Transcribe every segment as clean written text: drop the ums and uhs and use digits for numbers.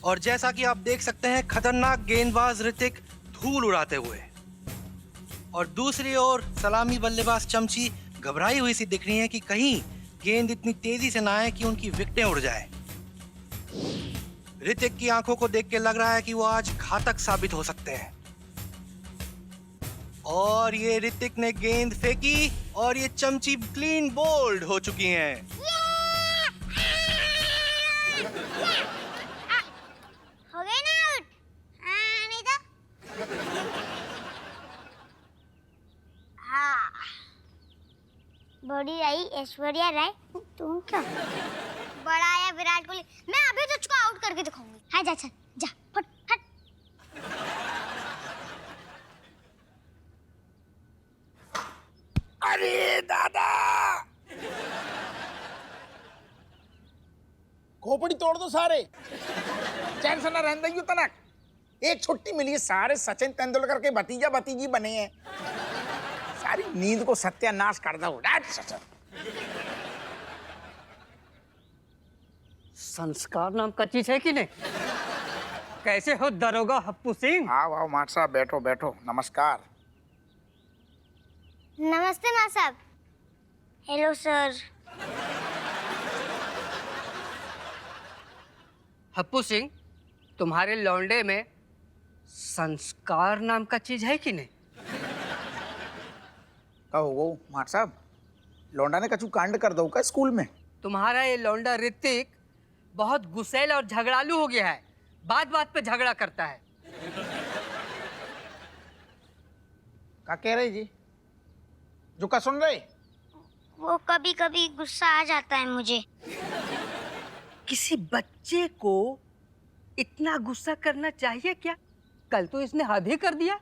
और जैसा कि आप देख सकते हैं खतरनाक गेंदबाज ऋतिक धूल उड़ाते हुए, और दूसरी ओर सलामी बल्लेबाज चमची घबराई हुई सी दिख रही है कि कहीं गेंद इतनी तेजी से ना आए कि उनकी विकेटें उड़ जाए। ऋतिक की आंखों को देख के लग रहा है कि वो आज घातक साबित हो सकते हैं। और ये ऋतिक ने गेंद फेंकी और ये चमची क्लीन बोल्ड हो चुकी हैं। हो गए ना आउट? नहीं तो हाँ, बड़ी आई ऐश्वर्या राय, तुम क्या बड़ा आया विराट कोहली, मैं अभी तुझको आउट करके दिखाऊंगी। हाँ जा चल जा, फट फट। अरे दादा, खोपड़ी तोड़ दो सारे, चैन से न रहने देंगे तनक। एक छुट्टी मिली है, सारे सचिन तेंदुलकर के भतीजा भतीजी बने हैं, सारी नींद को सत्यानाश कर दो। संस्कार नाम का चीज है कि नहीं? कैसे हो दरोगा हप्पू सिंह? आओ आओ मार साहब, बैठो बैठो, नमस्कार। नमस्ते माँ साहब। Hello sir. हप्पू सिंह, तुम्हारे लौंडे में संस्कार नाम का चीज है कि नहीं? कहो वो मार साहब, लौंडा ने कछु कांड कर दो का स्कूल में? तुम्हारा ये लौंडा ऋतिक बहुत गुस्सैल और झगड़ालू हो गया है, बात बात पे झगड़ा करता है। क्या कह रहे जी? जो का सुन रहे? वो कभी कभी गुस्सा आ जाता है मुझे। किसी बच्चे को इतना गुस्सा करना चाहिए क्या? कल तो इसने हद ही कर दिया।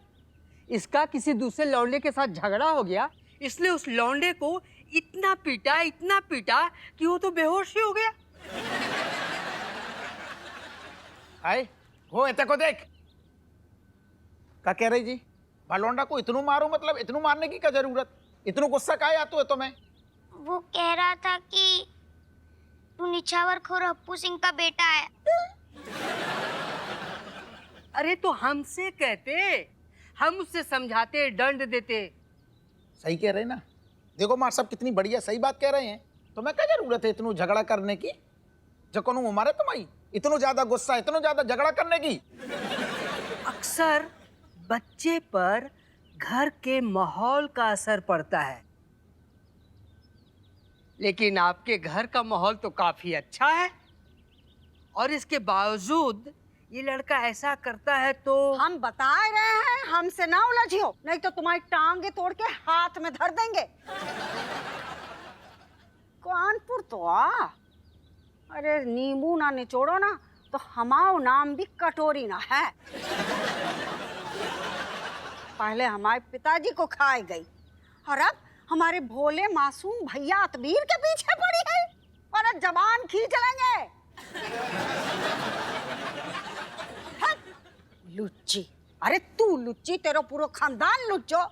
इसका किसी दूसरे लौंडे के साथ झगड़ा हो गया, इसलिए उस लौंडे को इतना पीटा कि वो तो बेहोश ही हो गया। आए वो एते को देख। क्या कह रही जी? लौंडा को इतनू मारो, मतलब इतनू मारने की क्या जरूरत? इतनू गुस्सा काहे आतो है तुम्हें? वो कह रहा था कि तू निछावर खोर हप्पू सिंह का बेटा है। अरे तो हमसे कहते, हम उससे समझाते, दंड देते। सही कह रहे ना? देखो मार साहब कितनी बढ़िया सही बात कह रहे हैं। तो मैं क्या जरूरत है इतनू झगड़ा करने की? जकोनू मारे तुम्हारी इतनो ज्यादा गुस्सा, इतनो ज्यादा झगड़ा करने की? अक्सर बच्चे पर घर के माहौल का असर पड़ता है, लेकिन आपके घर का माहौल तो काफी अच्छा है, और इसके बावजूद ये लड़का ऐसा करता है तो हम बता रहे हैं, हमसे ना उलझियो, नहीं तो तुम्हारी टांगे तोड़ के हाथ में धर देंगे। कानपुर तो आ, अरे नींबू ना निचोड़ो ना तो हमाओ नाम भी कटोरी ना है। पहले हमारे पिताजी को खाए गई और अब हमारे भोले मासूम भैया अतबीर के पीछे पड़ी है, और अब जबान खींच लेंगे। लुच्ची, अरे तू लुच्ची, तेरा पूरा खानदान लुच्चो।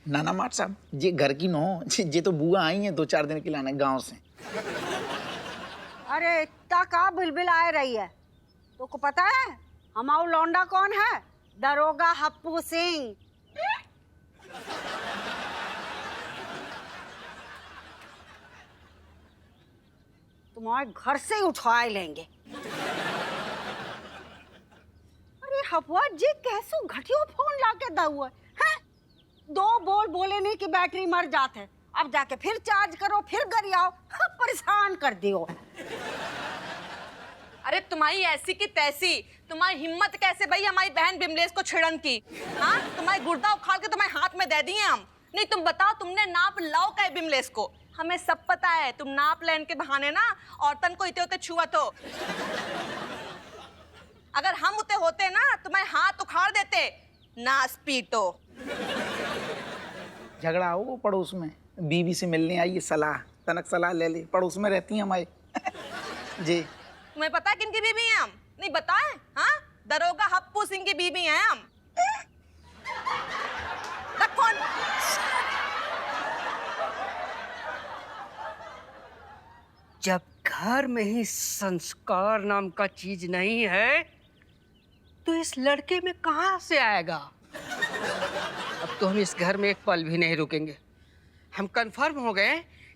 नाना मार साहब ये घर की नो, ये तो बुआ आई है 2-4 दिन के लाने गांव से। अरे इतना का बिलबिल आ रही है? तो को पता है हमारा लौंडा कौन है? दरोगा हप्पू सिंह। तुम्हारे घर से ही उठवा लेंगे। अरे हवा जी कैसो घटियो फोन लाके दउआ है? 2 बोल बोले नहीं कि बैटरी मर जाते, अब जाके फिर चार्ज करो, फिर गरियाओ, परेशान कर दियो। अरे तुम्हारी ऐसी की तैसी, तुम्हारी हिम्मत कैसे भाई हमारी बहन बिमलेश को छिड़न की? हाँ, तुम्हारी गुर्दा उखाड़ के तुम्हारे हाथ में दे दिए हम। नहीं तुम बताओ, तुमने नाप लाओ क्या बिमलेश को? हमें सब पता है, तुम नाप लेने के बहाने ना औरतन को इते उते छुआ तो। अगर हम उते होते ना तुम्हारे हाथ उखाड़ देते। नास पीटो। झगड़ा हो वो पड़ोस में, बीवी से मिलने आई है, सलाह तनक सलाह ले ले, पड़ोस में रहती हैं हमारे। जी तुम्हें पता है किनकी बीबी हैं हम? नहीं बताए? हाँ, दरोगा हप्पू सिंह की बीबी हैं हम। रख फोन। जब घर में ही संस्कार नाम का चीज नहीं है तो इस लड़के में कहां से आएगा? अब तो हम इस घर में एक पल भी नहीं रुकेंगे। हम कंफर्म हो गए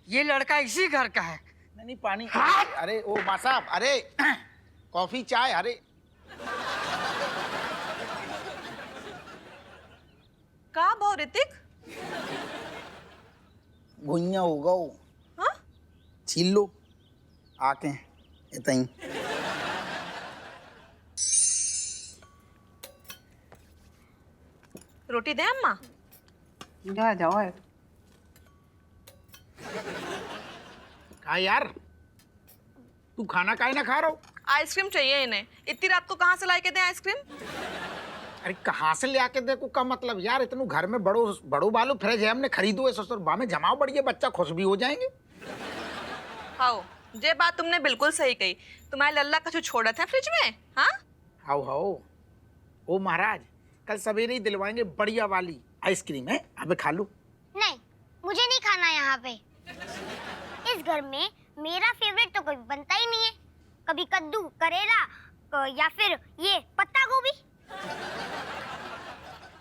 ये लड़का इसी घर का है। नहीं पानी। अरे ओ माँ साहब, अरे कॉफी चाय। अरे का भाव ऋतिक? भुइया होगा वो। हाँ? छील लो आके इतना ही। रोटी दे अम्मा? जाओ कहा यार, तू खाना काहे ना खा रहा हो? आइसक्रीम चाहिए इन्हें। इतनी रात को कहाँ से ला के दें आइसक्रीम? अरे कहाँ से ले आके देखो का मतलब यार, इतनू घर में बड़ो बालू फ्रिज है, हमने खरीदो है ससुर बा में जमाओ बढ़िया, बच्चा खुश भी हो जाएंगे। आओ, ये बात तुमने बिल्कुल सही कही। तुम्हारे लल्ला कछु छोड़ा था फ्रिज में? हाँ? हाओ ओ महाराज, कल सवेरे ही दिलवाएंगे बढ़िया वाली आइसक्रीम है, अबे खा लो। नहीं, मुझे नहीं खाना यहाँ पे। इस घर में मेरा फेवरेट तो कभी बनता ही नहीं है। कभी कद्दू, करेला या फिर ये पत्ता गोभी।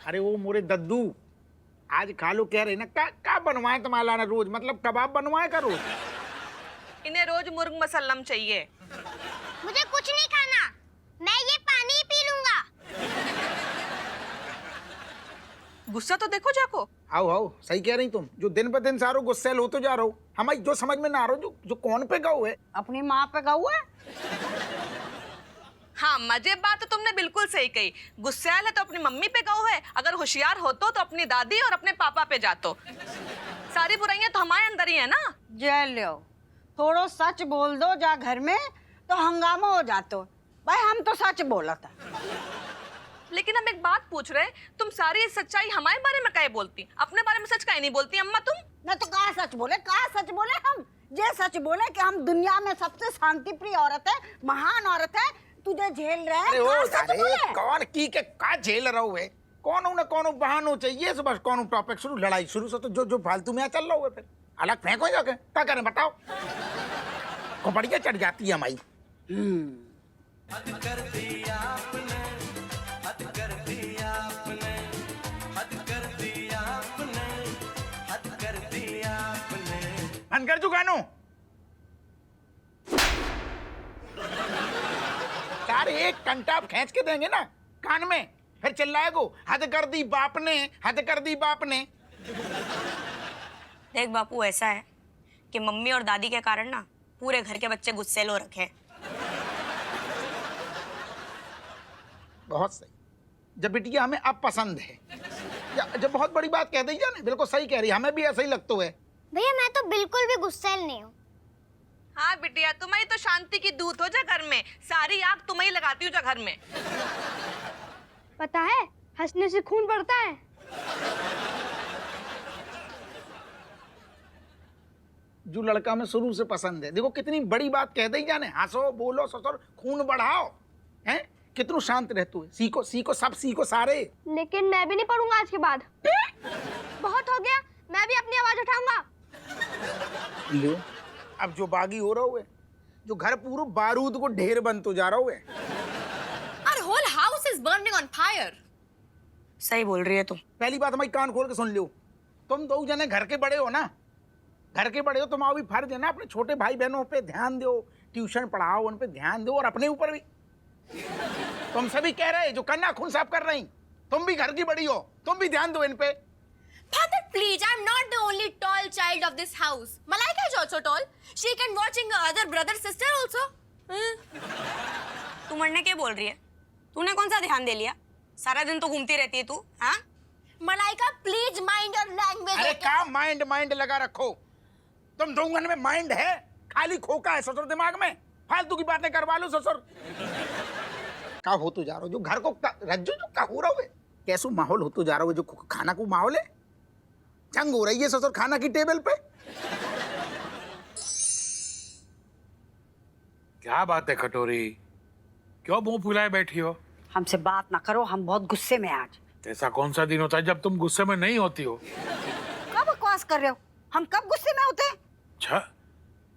अरे वो मोरे दद्दू, आज खा लो कह रहे ना। का बनवाए तुम्हारा लाना रोज, मतलब कबाब बनवाए का रोज? इन्हें रोज मुर्ग मसल्लम चाहिए। मुझे कुछ नहीं खाना, मैं ये पानी ही पी लूंगा। गुस्सा तो देखो जाको। आओ सही कह रही तुम, जो दिन पे दिन सारो गुस्सेल हो तो जा रहा हो। हमारी जो समझ में ना आ रहा हो, जो कौन पे गऊ है? अपनी माँ पे गऊ है। हाँ, मजे बात तो तुमने बिल्कुल सही कही। गुस्सैल है तो अपनी मम्मी पे गऊ है, अगर होशियार हो तो अपनी दादी और अपने पापा पे जातो। सारी बुराइयां तो हमारे अंदर ही है ना। जेल लो, थोड़ो सच बोल दो जा घर में तो हंगामा हो जातो। भाई हम तो सच बोला था। लेकिन हम एक बात पूछ रहे, तुम सारी सच्चाई हमारे बारे में काहे बोलती, अपने बारे में सच काहे नहीं बोलती अम्मा तुम? न तो कहा सच बोले हम ये सच बोले कि हम दुनिया में सबसे शांति प्रिय औरत है, महान औरत है, तुझे झेल रहे हैं। कहाँ सच बोले? कौन की के का झेल रहा है? कौन बहानो चाहिए, बस कौन टॉपिक शुरू, लड़ाई शुरू से तो जो फालतू में चल रहा हुआ, फिर अलग फेंको जाके क्या करें बताओ? खोपड़िया चढ़ जाती है हमारी। अंकर जुगानो यार, एक कंटाप खींच के देंगे ना कान में, फिर चिल्लाएगो हद कर दी बाप ने, हद कर दी बाप ने। देख बापू, ऐसा है कि मम्मी और दादी के कारण ना पूरे घर के बच्चे गुस्सेल हो रखे हैं। बहुत सही। जब बिटिया हमें अब पसंद है, जब बहुत बड़ी बात कह दी जाने, बिल्कुल सही कह रही है, हमें भी ऐसा ही लगता है। भैया मैं तो बिल्कुल भी गुस्सैल नहीं हूँ। हाँ बिटिया, तुम्हारी तो शांति की दूत हो जा घर में, सारी आग तुम्हें ही लगाती हो जा घर में। पता है, हंसने से खून बढ़ता है। जो लड़का में शुरू से पसंद है, देखो कितनी बड़ी बात कह दी जाने, हंसो बोलो ससुर खून बढ़ाओ, हैं कितनू शांत रहतू है। सीखो सब सीखो सारे। लेकिन मैं भी नहीं पढ़ूंगा आज के बाद। बहुत हो गया, मैं भी अपनी आवाज उठाऊंगा। लो, अब जो बागी हो रहा है, जो घर पूरा बारूद को ढेर बन तो जा रहा है। Our whole house is burning on fire. सही बोल रही है तुम। पहली बात हमारी कान खोल के सुन लो, तुम दो जने घर के बड़े हो ना, घर के बड़े हो, तुम्हारा भी फर्ज है ना अपने छोटे भाई बहनों पे ध्यान दो, ट्यूशन पढ़ाओ, उन पे ध्यान दो, और अपने ऊपर भी। तुम सभी कह रहे जो करना खून साफ कर रही, तुम भी घर की बड़ी हो, तुम भी ध्यान दो इन पे। Father, please, I'm not the only tall child of this house. Malaika is also tall. She can watching other brother sister also. तू मरने क्या बोल रही है? तूने कौन सा ध्यान दे लिया? सारा दिन तो घूमती रहती है तू, हाँ? Malaika, please mind your language. अरे क्या माइंड लगा रखो, तुम दोंगन में माइंड है, खाली खोका है ससुर दिमाग में, फालतू की बातें करवा लो ससुर। क्या हो तो जा रहा हो, जो घर को रज्जू जो का हो रहा है, कैसो माहौल हो तो जा रहा है, जो खाना को माहौल है, जंग हो रही है ससुर खाना की टेबल पे। क्या बात है कटोरी, क्यों मुंह फुलाए बैठी हो? हमसे बात ना करो, हम बहुत गुस्से में हैं आज। ऐसा कौन सा दिन होता है जब तुम गुस्से में नहीं होती हो? कब बकवास कर रहे हो? हम कब गुस्से में होते हैं? अच्छा,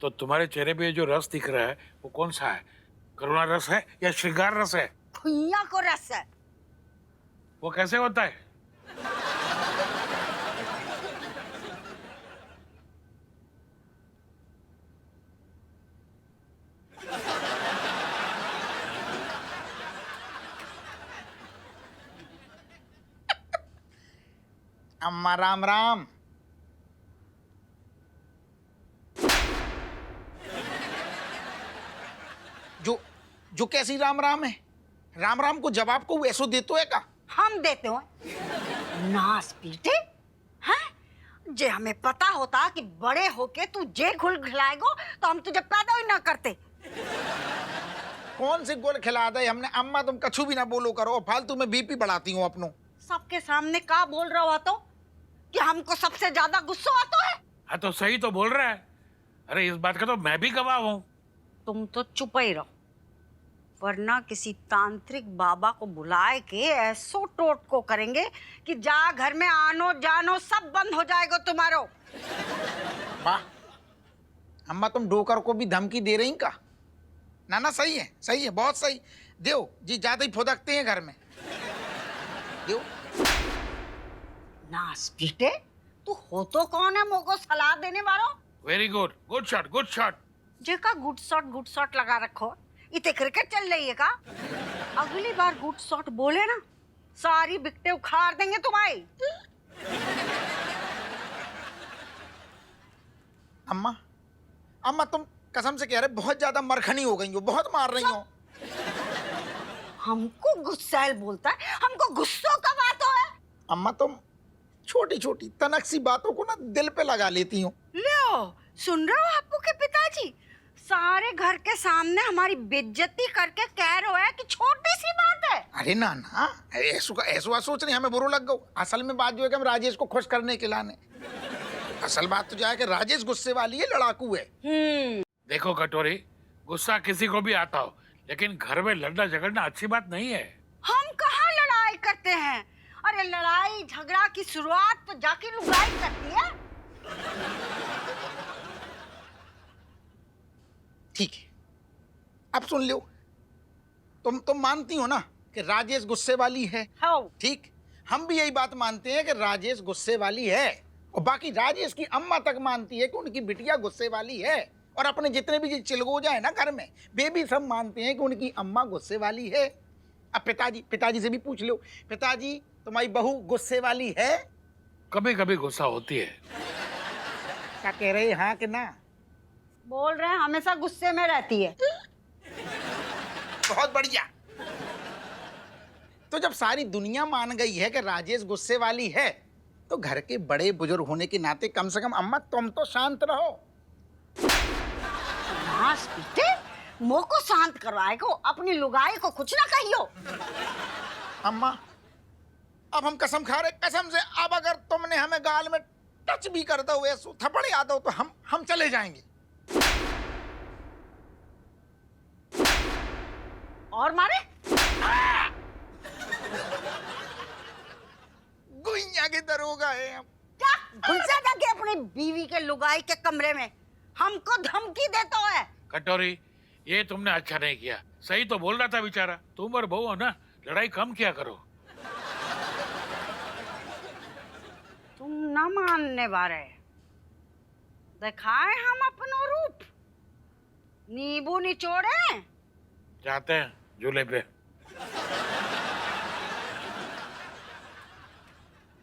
तो तुम्हारे चेहरे पे जो रस दिख रहा है वो कौन सा है? करुणा रस है या श्रृंगार रस है? खुइया को रस है। वो कैसे होता है? अम्मा राम राम। जो जो कैसी राम राम है? राम राम को जवाब को वैसो देते है का? हम देते हो नास पीटे हैं। जे हमें पता होता कि बड़े होके तू जे घुल खिलाएगो तो हम तुझे पैदा ही ना करते। कौन से गोल खिला दे हमने? अम्मा तुम कछु भी ना बोलो करो, फालतू में बीपी बढ़ाती हूँ अपनों। सबके सामने का बोल रहा हो तो कि हमको सबसे ज्यादा गुस्सा आता है। हाँ तो सही तो बोल रहा है। अरे इस बात का तो मैं भी गवाह हूँ। तुम तो चुप ही रहो, वरना किसी तांत्रिक बाबा को बुलाए के ऐसो टोट को करेंगे कि जा घर में आनो जानो सब बंद हो जाएगा तुम्हारो। वाह अम्मा, तुम डोकर को भी धमकी दे रही का? ना ना सही है, बहुत सही। देव जी ज्यादा ही फुदकते हैं घर में। देव नास पीटे, तू हो तो कौन है मोको सलाह देने वालों? Very good, good shot, good shot. जेका गुड शॉट लगा रखो। इतने क्रिकेट चल रही है का? अगली बार गुड शॉट बोले ना, सारी विकेटें उखाड़ देंगे तुम्हारी। अम्मा तुम कसम से कह रहे बहुत ज्यादा मरखनी हो गई हो, बहुत मार रही हो। हमको गुस्सैल बोलता है, हमको गुस्सों का बात हो है। अम्मा तुम छोटी छोटी तनक सी बातों को ना दिल पे लगा लेती हो। लो सुन रहे हो आपको के पिताजी, सारे घर के सामने हमारी बेइज्जती करके कह रहे हो कि छोटी सी बात है। अरे ना ना, ऐसा सोच रही हमें बुरा लग गो। असल में बात जो है कि हम राजेश को खुश करने के लाने। असल बात तो जाए कि राजेश गुस्से वाली है, लड़ाकू है। देखो कटोरी, गुस्सा किसी को भी आता हो, लेकिन घर में लड़ना झगड़ना अच्छी बात नहीं है। हम कहाँ लड़ाई करते हैं? अरे लड़ाई झगड़ा की शुरुआत तो जाके लुगाई करती है। ठीक है, अब सुन लो। तुम मानती हो ना कि राजेश गुस्से वाली है? हाँ। ठीक, हम भी यही बात मानते हैं कि राजेश गुस्से वाली है, और बाकी राजेश की अम्मा तक मानती है कि उनकी बिटिया गुस्से वाली है, और अपने जितने भी चिलगोजा है ना घर में, वे भी सब मानते हैं कि उनकी अम्मा गुस्से वाली है। अब पिताजी से भी पूछ लो, पिताजी तुम्हारी बहू गुस्से वाली है? कभी कभी गुस्सा होती है। क्या कह रहे हैं, हाँ कि ना? बोल रहे हैं हमेशा गुस्से में रहती है। बहुत बढ़िया। तो जब सारी दुनिया मान गई है कि राजेश गुस्से वाली है, तो घर के बड़े बुजुर्ग होने के नाते कम से कम अम्मा तुम तो शांत रहो। नास पीटे, मुंह को शांत करवाएगो, अपनी लुगाई को कुछ ना कहियो। अम्मा अब हम कसम खा रहे, कसम से, अब अगर तुमने हमें गाल में टच भी कर दो, ऐसो थप्पड़ याद हो, तो हम चले जाएंगे। और मारे गुइया के दरोगा है हम। क्या घुसा जाके अपनी बीवी के लुगाई के कमरे में हमको धमकी देता है? कटोरी, ये तुमने अच्छा नहीं किया। सही तो बोल रहा था बेचारा। तुम और बहू हो ना, लड़ाई कम किया करो। तुम न मानने वाले, दिखाए हम अपनो रूप, नींबू निचोड़े। जाते हैं झूले पे।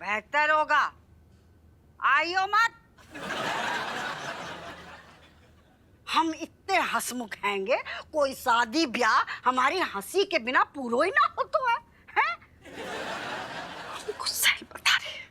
बेहतर होगा आइयो मत। हम इतने हंसमुख हैंगे, कोई शादी ब्याह हमारी हंसी के बिना पूरा ही ना हो तो है, हैं? हमको सही बता रहे।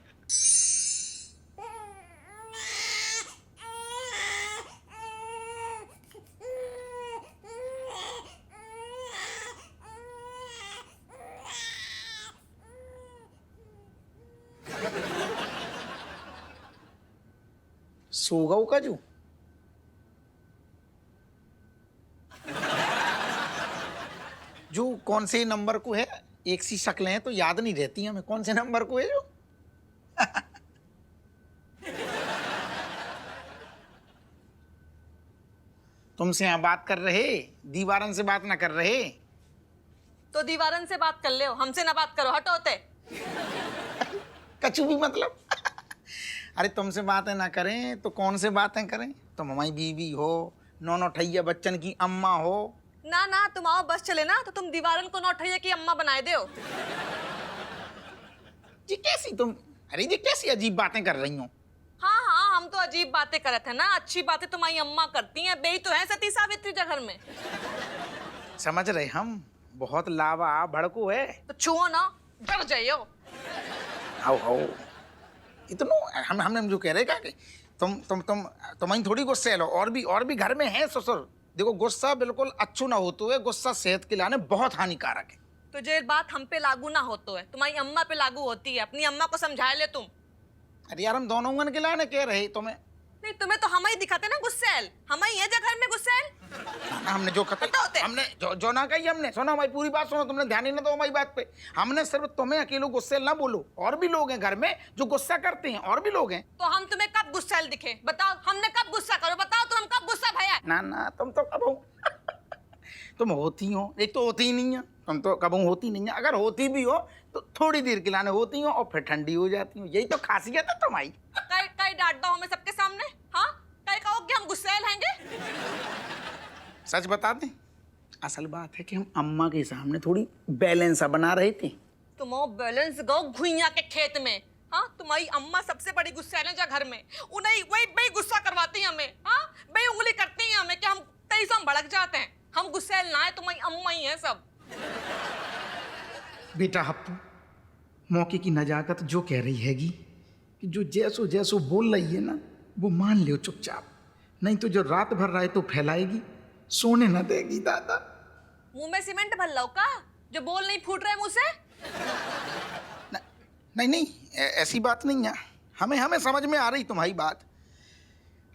सो गऊ का जो कौन से नंबर को है? एक सी शक्लें हैं तो याद नहीं रहती हमें, कौन से नंबर को है जो? तुमसे यहाँ बात कर रहे, दीवारन से बात ना कर रहे। तो दीवारन से बात कर ले, हमसे ना बात करो, हटो होते। कछु भी मतलब। अरे तुमसे बातें ना करें तो कौन से बातें करें? तुम हमारी बीवी हो, नौनो ठैया बच्चन की अम्मा हो। ना ना, तुम आओ बस चले ना तो तुम दीवारन को नौठैया की अम्मा बनाए दो। जी कैसी तुम, अरे जी कैसी अजीब बातें कर रही हो। हाँ हाँ, हम तो अजीब बातें कर रहे थे ना, अच्छी बातें तुम्हारी अम्मा करती हैं, बेई तो है सती सावित्री घर में। समझ रहे हम, बहुत लावा भड़को है। तो छुओ ना, डर जाइयो। आओ आओ, इतनो हमने जो कह रहे का कि तुम ही थोड़ी गुस्से लो, और भी घर में है ससुर। देखो गुस्सा बिल्कुल अच्छू ना होते हुए, गुस्सा सेहत के लिए बहुत हानिकारक है। तो जो बात हम पे लागू ना होतो है, तुम्हारी अम्मा पे लागू होती है। अपनी अम्मा को समझा ले तुम। अरे यार हम दोनों के लाने कह रहे तुम्हें। नहीं, तुम्हें तो हम ही दिखाते ना गुस्सेल, हम ही है घर में गुस्सेल। हमने जो हमने जो ना कही, हमने सुनो हमारी पूरी बात सुनो, तुमने ध्यान ही ना दो हमारी बात पे। हमने सिर्फ तुम्हें अकेले गुस्से ना बोलो, और भी लोग हैं घर में जो गुस्सा करते हैं, और भी लोग हैं। तो हम तुम्हें कब गुस्सेल दिखे? बताओ, हमने कब गुस्सा करो? बताओ तुम कब गुस्सा भया? ना ना, तुम तो कब हो तुम होती हो, एक तो होती ही नहीं है, तुम तो कब होती नहीं है। अगर होती भी हो तो थोड़ी देर के लाने होती हो और फिर ठंडी हो जाती हो। यही तो खासियत है तुम्हारी। कई डांट दो हमें सबके सामने। हाँ, कई कहो कि हम गुस्सेल हैंगे। सच बता दें, असल बात है कि हम अम्मा के सामने थोड़ी बैलेंस बना रहे थे। तुम बैलेंस गो घुइया के खेत में। हाँ, तुम्हारी अम्मा सबसे बड़ी गुस्सेल है घर में। उन्हें वही बे गुस्सा करवाती हैं हमें। हाँ, बे उंगली करती हैं हमें कि हम कई से हम भड़क जाते हैं। हम गुस्सेल ना है, तुम्हारी अम्मा ही है सब। बेटा हप्पू, मौके की नजाकत जो कह रही हैगी कि जो जैसो जैसो बोल रही है ना, वो मान लो चुपचाप, नहीं तो जो रात भर राय तो फैलाएगी, सोने न देगी दादा। मुंह में सीमेंट भर लो का, जो बोल नहीं फूट रहे मुंह से? नहीं, ऐसी बात नहीं है। हमें समझ में आ रही तुम्हारी बात।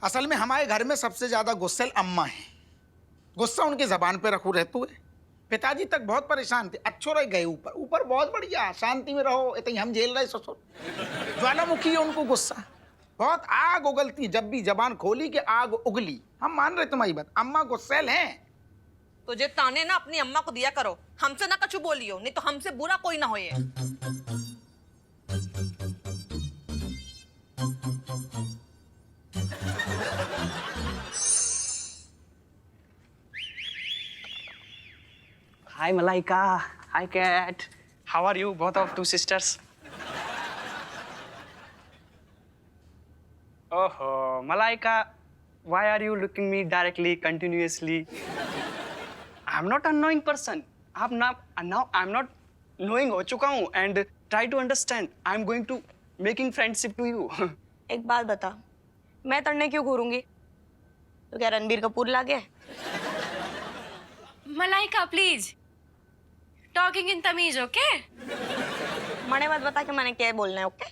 असल में हमारे घर में सबसे ज्यादा गुस्सेल अम्मा है। गुस्सा उनके जबान पे रखो रहते हुए। पिताजी तक बहुत परेशान थे, अच्छो रह गए ऊपर बहुत बढ़िया, शांति में रहो, इतनी हम झेल रहे ससुर। ज्वालामुखी है उनको गुस्सा, बहुत आग उगलती है, जब भी जबान खोली कि आग उगली। हम मान रहे तुम्हारी बात, अम्मा गुस्सेल हैं। तो जे ताने ना अपनी अम्मा को दिया करो, हमसे ना कछु बोलियो, नहीं तो हमसे बुरा कोई ना होए। Hi Malaika, hi Cat. How are you, both of two sisters? Oh, Malaika, why are you looking me directly, continuously? I'm not an annoying person. Now I'm not knowing हो चुका हूँ, and try to understand. I'm going to making friendship to you. एक बात बता, मैं तड़ने क्यों घूरूंगी? तो क्या रणबीर कपूर लागे? मलाइका प्लीज, टॉकिंग इन तमीज, ओके? मने मत बता कि मैंने क्या बोलना है, okay?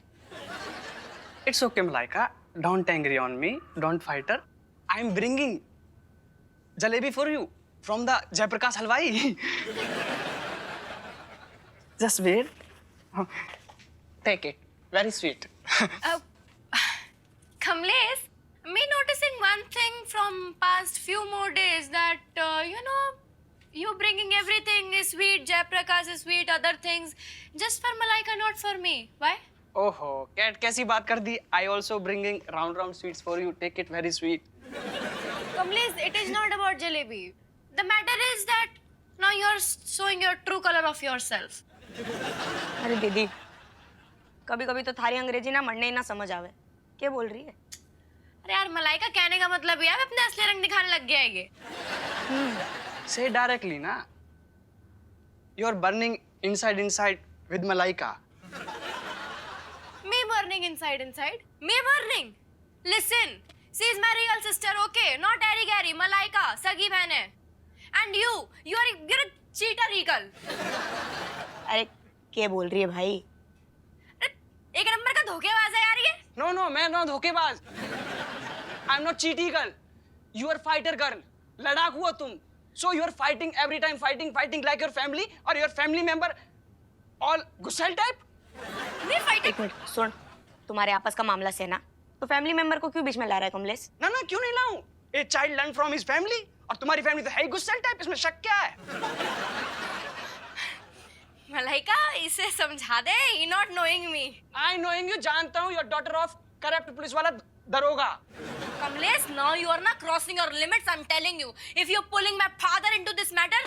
It's okay, Malaika. Don't angry on me. Don't fight her. I'm bringing jalebi for you from the Jayaprakash Halwai. Just wait. Take it. Very sweet. Kamlesh, me noticing one thing from past few more days that you bringing everything is sweet, Jayaprakash is sweet, other things just for Malaika, not for me. Why? ओहो, cat कैसी बात कर दी? I also bringing round sweets for you. Take it, very sweet. Kamlesh, it is not about jalebi. The matter is that now you're showing your true color of yourself. अरे दीदी, कभी कभी तो थारी अंग्रेजी ना मरने ही ना समझ आवे। क्या बोल रही है? अरे यार, मलाइका कहने का मतलब ये है अपने असली रंग दिखाने लग गया है ये। Say directly, na. You're burning inside with Malaika. Me burning inside? Me burning? Listen, she is my real sister, okay? Not Harry Gary, Malaika, सगी बहन है। And you're a cheater, Eagle. अरे क्या बोल रही है भाई? एक नंबर का धोखेबाज है यार ये। No, मैं no धोखेबाज। I'm not cheaty girl. You are fighter girl. लड़ाकू हो तुम। So you are fighting every time, fighting like your family or your family member all गुस्सेल type? नहीं फाइटिंग। एक मिनट सुन, तुम्हारे आपस का मामला से ना, तो फैमिली मेंबर को क्यों बीच में ला रहा है कमलेश? ना क्यों नहीं लाऊं? A child learn from his family, और तुम्हारी फैमिली तो है ही गुस्सैल टाइप, इसमें शक क्या है? मलाइका, इसे समझा दे, he not knowing me. I knowing you, जानता हूँ, your daughter of corrupt police वाला दरोगा। Kamlesh, now you are not crossing your limits, I'm telling you. If you're pulling my father into this matter,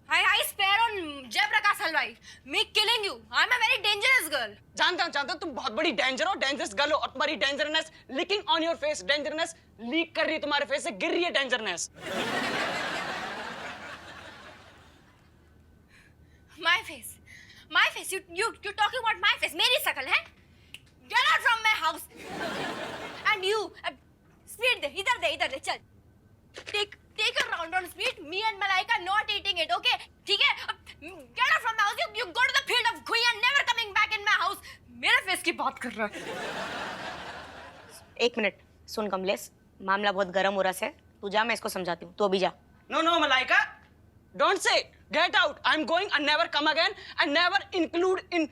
I swear on Jaiprakash Halwai, me killing you. I'm a very dangerous girl. जानता हूँ, तुम बहुत बड़ी dangerous girl हो, और तुम्हारी dangerness leaking on your face, dangerness leak कर रही है तुम्हारे फेस से, गिर रही है डेंजरनेस। My face. You talking about my face? मेरी शकल है? Get out from my house. And you, speed दे, इधर दे, चल. Take a round on speed. Me and Malaika not eating it, okay? ठीक है? Get out from my house. You go to the field of Gui and never coming back in my house. मेरे face की बात कर रहा है. एक minute सुन कमलेश, मामला बहुत गर्म हो रहा है, तू जा, मैं इसको समझाती हूँ, तू अभी जा। No, Malaika, don't say it. Get out. I'm going and never come again, and never include in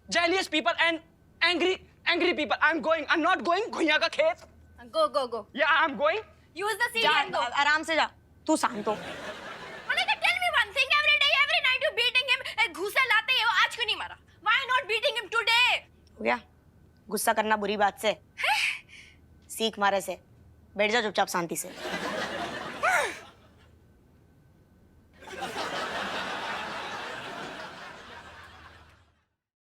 jealous people and angry people. I'm going. I'm not going. Ghuiya ka khet. Go. Yeah, I'm going. Use the CD जा, and go. आराम से जा, तू शांत हो। Malaika, tell me one thing. Every day, every night you beating him. घूसा लाते हो, आज क्यों नहीं मारा? Why not beating him today? हो गया, गुस्सा करना बुरी बात से, सीख मारे से, बैठ जा चुपचाप शांति से।